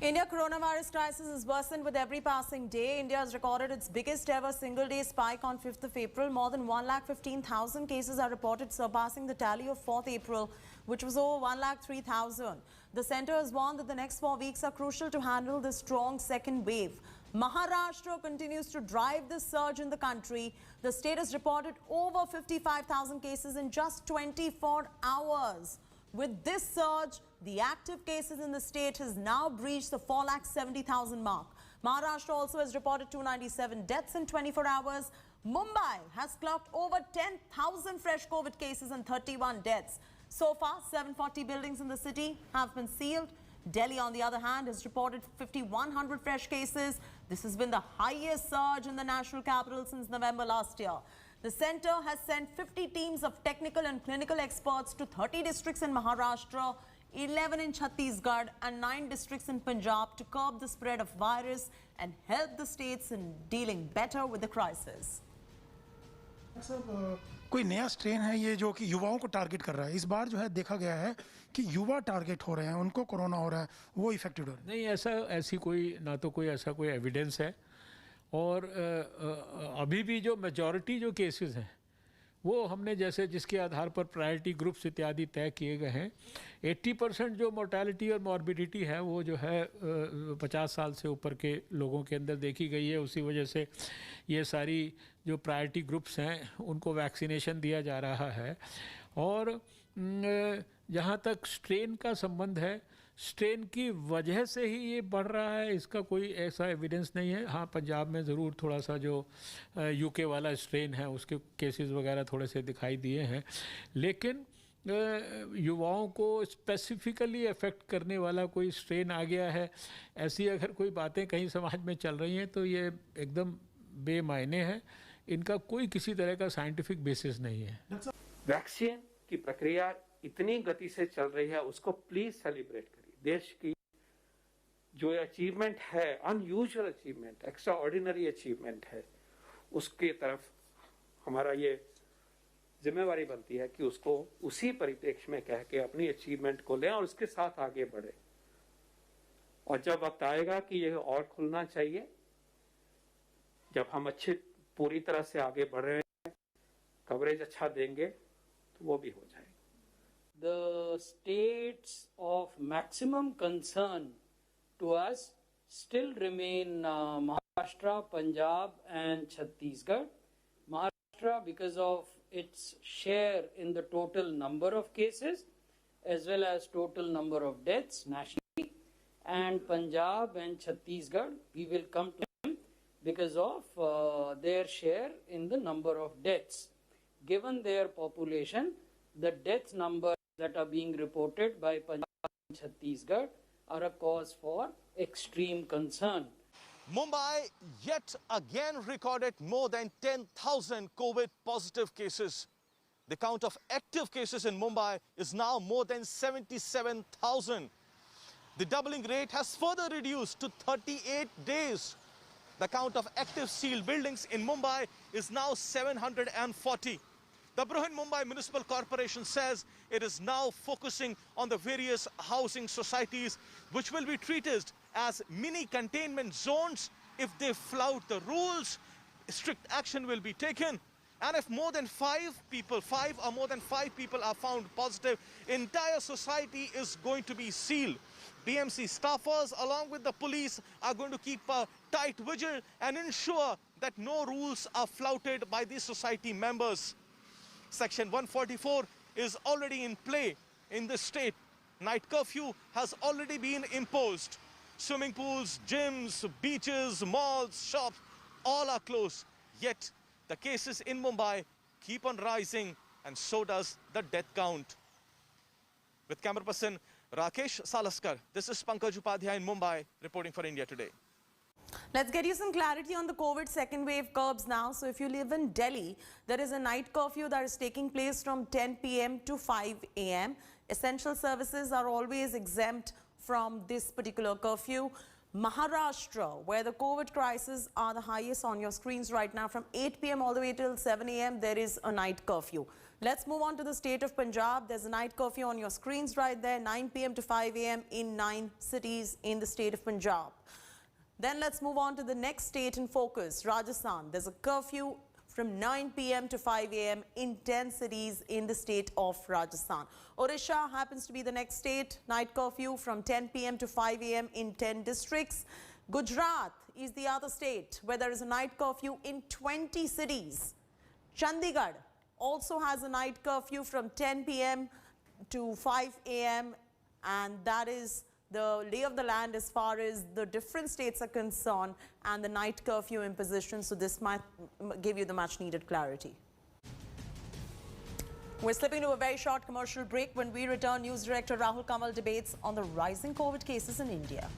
India coronavirus crisis is worsened with every passing day. India has recorded its biggest ever single-day spike on 5th of April. More than 1,15,000 cases are reported, surpassing the tally of 4th April, which was over 1,03,000. The centre has warned that the next 4 weeks are crucial to handle this strong second wave. Maharashtra continues to drive the surge in the country. The state has reported over 55,000 cases in just 24 hours. With this surge, the active cases in the state has now breached the 4,70,000 mark. Maharashtra also has reported 297 deaths in 24 hours. Mumbai has clocked over 10,000 fresh COVID cases and 31 deaths. So far, 740 buildings in the city have been sealed. Delhi, on the other hand, has reported 5,100 fresh cases. This has been the highest surge in the national capital since November last year. The centre has sent 50 teams of technical and clinical experts to 30 districts in Maharashtra, 11 in Chhattisgarh and 9 districts in Punjab to curb the spread of virus and help the states in dealing better with the crisis. कोई नया strain है ये जो कि युवाओं को target कर रहा है। इस बार जो है देखा गया है कि युवा टारगेट हो रहे हैं, उनको कोरोना हो रहा है, वो इफेक्टेड हो रहे हैं। नहीं, ऐसी कोई ना तो कोई ऐसा कोई एविडेंस है और अभी भी जो मेजॉरिटी जो केसेस हैं वो हमने जैसे जिसके आधार पर प्रायोरिटी ग्रुप्स इत्यादि तय किए गए हैं, 80% जो मोर्टेलिटी और मॉर्बिडिटी है वो जो है 50 साल से ऊपर के लोगों के अंदर देखी गई है। उसी वजह से ये सारी जो प्रायोरिटी ग्रुप्स हैं उनको वैक्सीनेशन दिया जा रहा है। और जहाँ तक स्ट्रेन का संबंध है, स्ट्रेन की वजह से ही ये बढ़ रहा है, इसका कोई ऐसा एविडेंस नहीं है। हाँ, पंजाब में ज़रूर थोड़ा सा जो यूके वाला स्ट्रेन है उसके केसेस वगैरह थोड़े से दिखाई दिए हैं, लेकिन युवाओं को स्पेसिफिकली अफेक्ट करने वाला कोई स्ट्रेन आ गया है, ऐसी अगर कोई बातें कहीं समाज में चल रही हैं तो ये एकदम बेमायने है। इनका कोई किसी तरह का साइंटिफिक बेसिस नहीं है। वैक्सीन की प्रक्रिया इतनी गति से चल रही है, उसको प्लीज सेलिब्रेट करिए। देश की जो अचीवमेंट है, unusual achievement, extra ordinary achievement है, उसके तरफ हमारा ये जिम्मेवारी बनती है कि उसको उसी परिप्रेक्ष्य में कह के अपनी अचीवमेंट को लें और उसके साथ आगे बढ़े। और जब वक्त आएगा कि ये और खुलना चाहिए, जब हम अच्छे पूरी तरह से आगे बढ़ रहे हैं, कवरेज अच्छा देंगे, तो वो भी हो जाएगा। The states of maximum concern to us still remain Maharashtra, Punjab and Chhattisgarh. Maharashtra because of its share in the total number of cases as well as total number of deaths nationally, and Punjab and Chhattisgarh we will come to them because of their share in the number of deaths. Given their population, the death number that are being reported by Punjab and Chhattisgarh are a cause for extreme concern. Mumbai yet again recorded more than 10,000 COVID positive cases. The count of active cases in Mumbai is now more than 77,000. The doubling rate has further reduced to 38 days. The count of active sealed buildings in Mumbai is now 740. The Mumbai Municipal Corporation says it is now focusing on the various housing societies which will be treated as mini containment zones. If they flout the rules, strict action will be taken. And if more than 5 people are found positive, entire society is going to be sealed. BMC staffers along with the police are going to keep a tight vigil and ensure that no rules are flouted by these society members. Section 144 is already in play in the state. Night curfew has already been imposed. Swimming pools, gyms, beaches, malls, shops, all are closed. Yet the cases in Mumbai keep on rising, and so does the death count. With camera person Rakesh Salaskar, this is Pankaj Upadhyay in Mumbai, reporting for India Today. Let's get you some clarity on the COVID second wave curbs now. So if you live in Delhi, there is a night curfew that is taking place from 10 p.m. to 5 a.m. Essential services are always exempt from this particular curfew. Maharashtra, where the COVID crises are the highest on your screens right now, from 8 p.m. all the way till 7 a.m. there is a night curfew. Let's move on to the state of Punjab. There's a night curfew on your screens right there, 9 p.m. to 5 a.m. in 9 cities in the state of Punjab. Then let's move on to the next state in focus, Rajasthan. There's a curfew from 9 p.m. to 5 a.m. in 10 cities in the state of Rajasthan. Odisha happens to be the next state, night curfew from 10 p.m. to 5 a.m. in 10 districts. Gujarat is the other state where there is a night curfew in 20 cities. Chandigarh also has a night curfew from 10 p.m. to 5 a.m. and that is the lay of the land as far as the different states are concerned and the night curfew imposition. So this might give you the much needed clarity. We're slipping to a very short commercial break. When we return, News Director Rahul Kamal debates on the rising COVID cases in India.